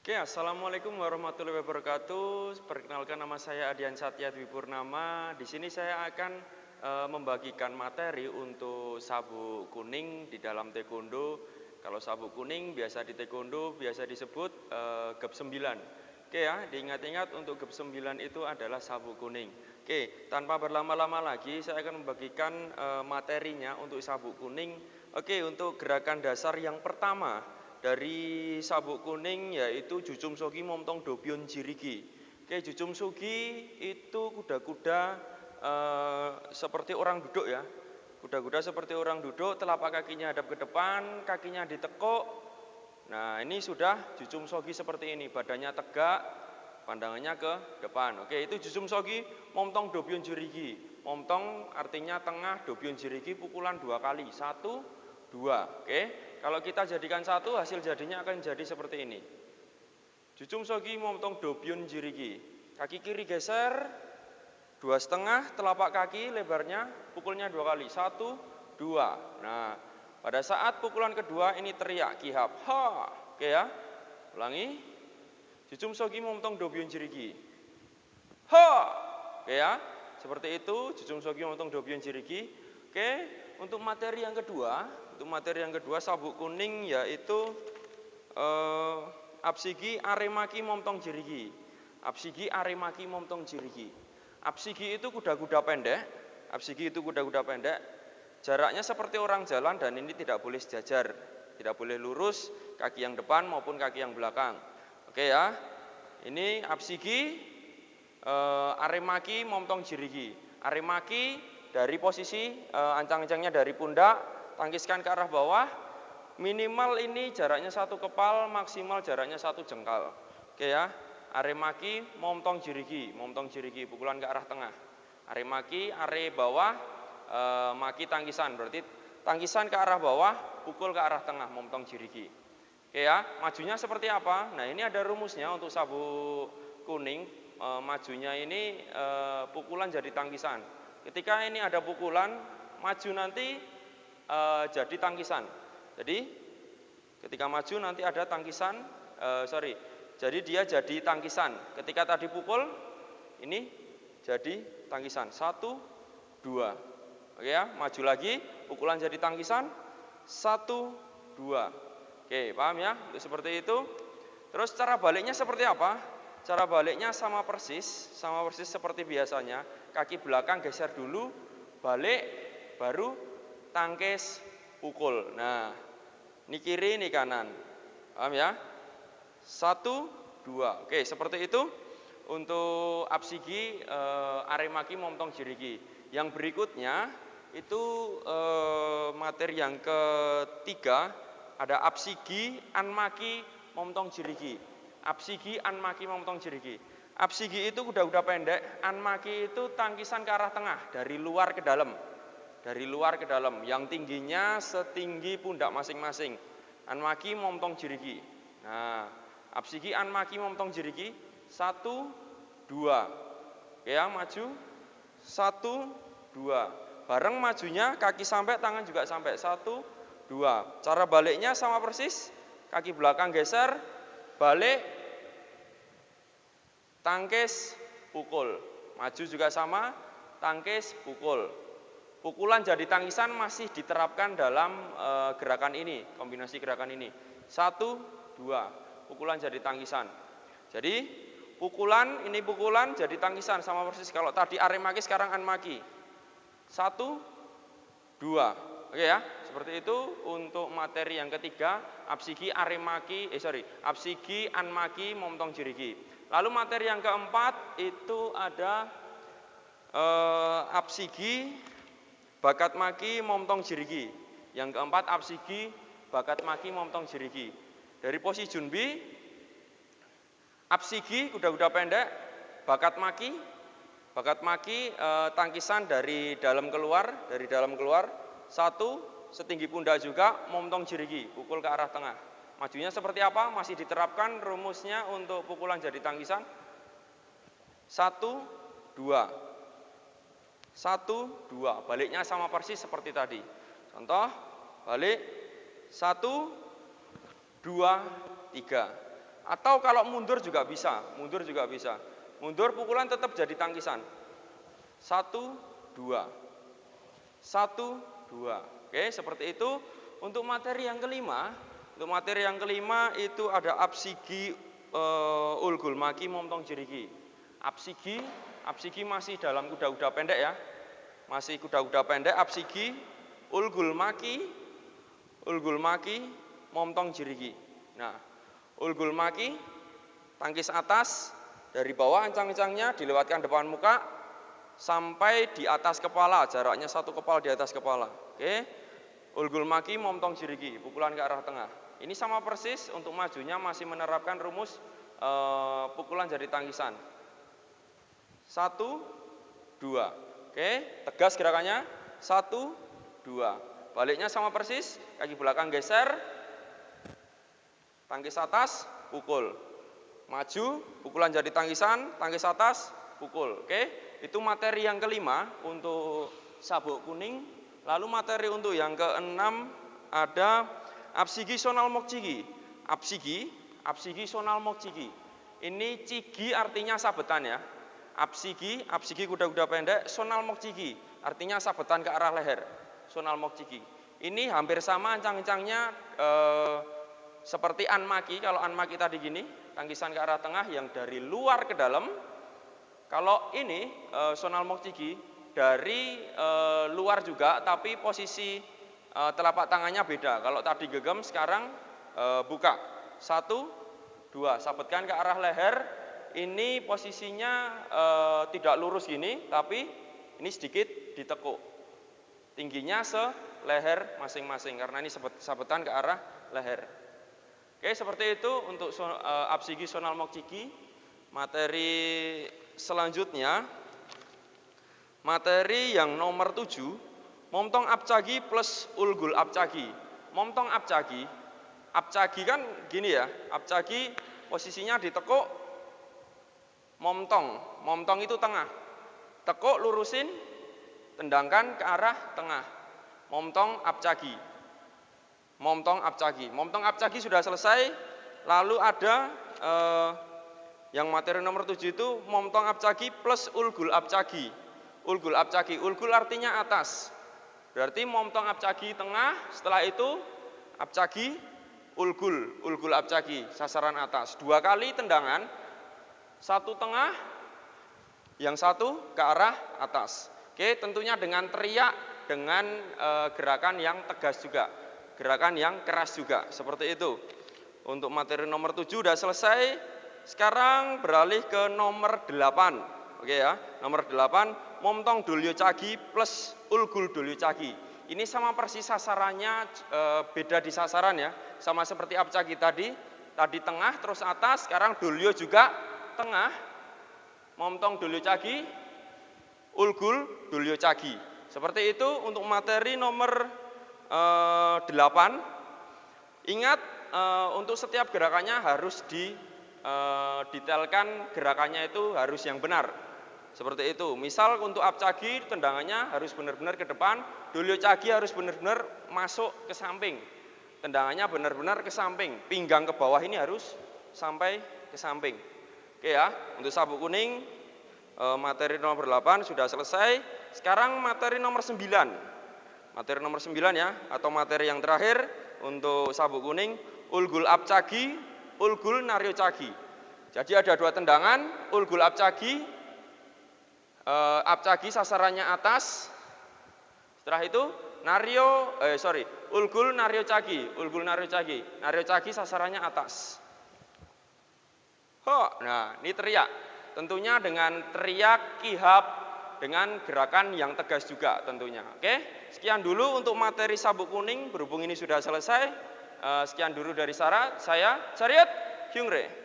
Oke, assalamualaikum warahmatullahi wabarakatuh. Perkenalkan, nama saya Adian Satya Dwi Purnama. Di sini saya akan membagikan materi untuk sabuk kuning di dalam taekwondo. Kalau sabuk kuning biasa di taekwondo biasa disebut GEP 9. Oke ya, diingat-ingat untuk GEP 9 itu adalah sabuk kuning. Oke, tanpa berlama-lama lagi saya akan membagikan materinya untuk sabuk kuning. Oke, untuk gerakan dasar yang pertama dari sabuk kuning yaitu Jujum Sogi Momtong Dobyon Jirigi. Oke, Jujum Sogi itu kuda-kuda seperti orang duduk ya. Kuda-kuda seperti orang duduk, telapak kakinya hadap ke depan, kakinya ditekuk. Nah, ini sudah Jujum Sogi seperti ini, badannya tegak, pandangannya ke depan. Oke, itu Jujum Sogi Momtong Dobyon Jirigi. Momtong artinya tengah, Dobyon Jirigi pukulan 2 kali. 1, 2. Oke. Kalau kita jadikan 1, hasil jadinya akan jadi seperti ini. Jujum Sogi Momtong Dobyon Jirigi. Kaki kiri geser, 2,5, telapak kaki lebarnya, pukulnya 2 kali. 1, 2. Nah, pada saat pukulan kedua ini teriak kihap. Ha. Oke ya. Ulangi. Jujum Sogi Momtong Dobyon Jirigi. Ha. Oke ya. Seperti itu, Jujum Sogi Momtong Dobyon Jirigi. Oke, untuk materi yang kedua, sabuk kuning yaitu Apsigi Aremaki Momtong Jirigi. Apsigi Aremaki Momtong Jirigi. Apsigi itu kuda-kuda pendek. Jaraknya seperti orang jalan dan ini tidak boleh sejajar. Tidak boleh lurus, kaki yang depan maupun kaki yang belakang. Oke ya. Ini Apsigi Aremaki Momtong Jirigi. Aremaki dari posisi ancang-ancangnya dari pundak, tangkiskan ke arah bawah, minimal ini jaraknya 1 kepal, maksimal jaraknya 1 jengkal. Oke ya, Aremaki Momtong Jirigi, pukulan ke arah tengah. Aremaki, are bawah, maki tangkisan, berarti tangkisan ke arah bawah, pukul ke arah tengah, Momtong Jirigi. Oke ya, majunya seperti apa? Nah, ini ada rumusnya untuk sabuk kuning, majunya ini pukulan jadi tangkisan. Ketika ini ada pukulan, maju nanti jadi tangkisan. Jadi ketika maju nanti ada tangkisan, jadi dia jadi tangkisan. Ketika tadi pukul, ini jadi tangkisan. 1, 2. Oke ya, maju lagi, pukulan jadi tangkisan. 1, 2. Oke, paham ya? Seperti itu. Terus cara baliknya seperti apa? Cara baliknya sama persis seperti biasanya. Kaki belakang geser dulu, balik, baru tangkis, pukul. Nah, ini kiri, ini kanan. Paham ya? 1, 2. Oke, seperti itu untuk Apsigi Aremaki Momtong Jirigi. Yang berikutnya itu materi yang ketiga ada Apsigi Anmaki Momtong Jirigi. Apsigi Anmaki Momtong Jirigi. Apsigi itu kuda-kuda pendek, Anmaki itu tangkisan ke arah tengah, dari luar ke dalam. Yang tingginya setinggi pundak masing-masing. Anmaki Momtong Jirigi. Nah, Apsigi Anmaki Momtong Jirigi. 1, 2. Oke ya, maju. 1, 2. Bareng majunya, kaki sampai, tangan juga sampai. 1, 2. Cara baliknya sama persis. Kaki belakang geser, balik, tangkis, pukul. Maju juga sama, tangkis, pukul. Pukulan jadi tangkisan masih diterapkan dalam gerakan ini, kombinasi gerakan ini. 1, 2, pukulan jadi tangkisan. Jadi pukulan jadi tangkisan sama persis. Kalau tadi Aremaki, sekarang Anmaki. 1, 2. Oke ya, seperti itu untuk materi yang ketiga, Apsigi Anmaki Momtong Jirigi. Lalu materi yang keempat itu ada Apsigi Bakat Maki Momtong Jirigi. Yang keempat Apsigi Bakat Maki Momtong Jirigi. Dari posisi Junbi, Apsigi kuda-kuda pendek, Bakat Maki tangkisan dari dalam keluar. 1, setinggi pundak juga, Momtong Jirigi, pukul ke arah tengah. Majunya seperti apa? Masih diterapkan rumusnya untuk pukulan jadi tangkisan. 1, 2. 1, 2. Baliknya sama persis seperti tadi. Contoh, balik 1, 2, 3. Atau kalau mundur juga bisa, mundur juga bisa. Mundur pukulan tetap jadi tangkisan. 1, 2. 1, 2. Oke, seperti itu. Untuk materi yang kelima, itu ada apsigi ulgul maki momtong jirigi. Apsigi masih dalam kuda-kuda pendek ya. Masih kuda-kuda pendek, apsigi ulgul maki momtong jirigi. Nah, ulgul maki tangkis atas dari bawah ancang-ancangnya dilewatkan depan muka sampai di atas kepala, jaraknya 1 kepal di atas kepala. Oke. Ulgul maki momtong jirigi, pukulan ke arah tengah. Ini sama persis, untuk majunya masih menerapkan rumus pukulan jadi tangkisan. 1, 2. Oke, tegas gerakannya. 1, 2. Baliknya sama persis, kaki belakang geser, tangkis atas, pukul. Maju, pukulan jadi tangkisan, tangkis atas, pukul. Oke, itu materi yang kelima untuk sabuk kuning. Lalu materi untuk yang keenam ada apsigi sonal mokcigi. Apsigi sonal mokcigi. Ini cigi artinya sabetan ya. Apsigi kuda-kuda pendek, sonal mokcigi artinya sabetan ke arah leher. Sonal mokcigi. Ini hampir sama ancang-ancangnya seperti anmaki. Kalau anmaki tadi gini, tangkisan ke arah tengah yang dari luar ke dalam. Kalau ini sonal mokcigi dari luar juga, tapi posisi telapak tangannya beda. Kalau tadi gegem, sekarang buka. 1, 2, sabetkan ke arah leher. Ini posisinya tidak lurus gini, tapi ini sedikit ditekuk. Tingginya seleher masing-masing, karena ini sabetan ke arah leher. Oke, seperti itu untuk apsigi sonal mokcigi. Materi selanjutnya, materi yang nomor 7, momtong apcagi plus ulgul apcagi. Momtong apcagi kan gini ya, apcagi posisinya ditekuk, momtong itu tengah. Tekuk, lurusin, tendangkan ke arah tengah. Momtong apcagi. Momtong apcagi sudah selesai. Lalu ada yang materi nomor 7 itu momtong apcagi plus ulgul apcagi. Ulgul artinya atas. Berarti momtong apcagi tengah, setelah itu apcagi ulgul apcagi, sasaran atas. 2 kali tendangan, 1 tengah, yang 1 ke arah atas. Oke, tentunya dengan teriak, dengan gerakan yang tegas juga, gerakan yang keras juga, seperti itu. Untuk materi nomor 7 sudah selesai. Sekarang beralih ke nomor 8. Oke ya, nomor 8, momtong dolyo cagi plus ulgul dolyo cagi. Ini sama persis sasarannya, beda di sasaran ya. Sama seperti apcagi tadi tengah terus atas, sekarang dolyo juga tengah. Momtong dolyo cagi, ulgul dolyo cagi. Seperti itu untuk materi nomor 8. Ingat, untuk setiap gerakannya harus didetailkan, gerakannya itu harus yang benar. Seperti itu. Misal untuk apcagi tendangannya harus benar-benar ke depan, dolyo cagi harus benar-benar masuk ke samping. Tendangannya benar-benar ke samping, pinggang ke bawah ini harus sampai ke samping. Oke ya, untuk sabuk kuning materi nomor 8 sudah selesai. Sekarang materi nomor 9. Materi nomor 9 ya, atau materi yang terakhir untuk sabuk kuning, ulgul apcagi, ulgul naryo cagi. Jadi ada 2 tendangan, ulgul apcagi, apcagi sasarannya atas. Setelah itu ulgul naryo cagi. Naryo cagi sasarannya atas. Nah, ini teriak. Tentunya dengan teriak, kihap, dengan gerakan yang tegas juga tentunya. Oke, sekian dulu untuk materi sabuk kuning. Berhubung ini sudah selesai, sekian dulu dari saya, Chariot Hyungre.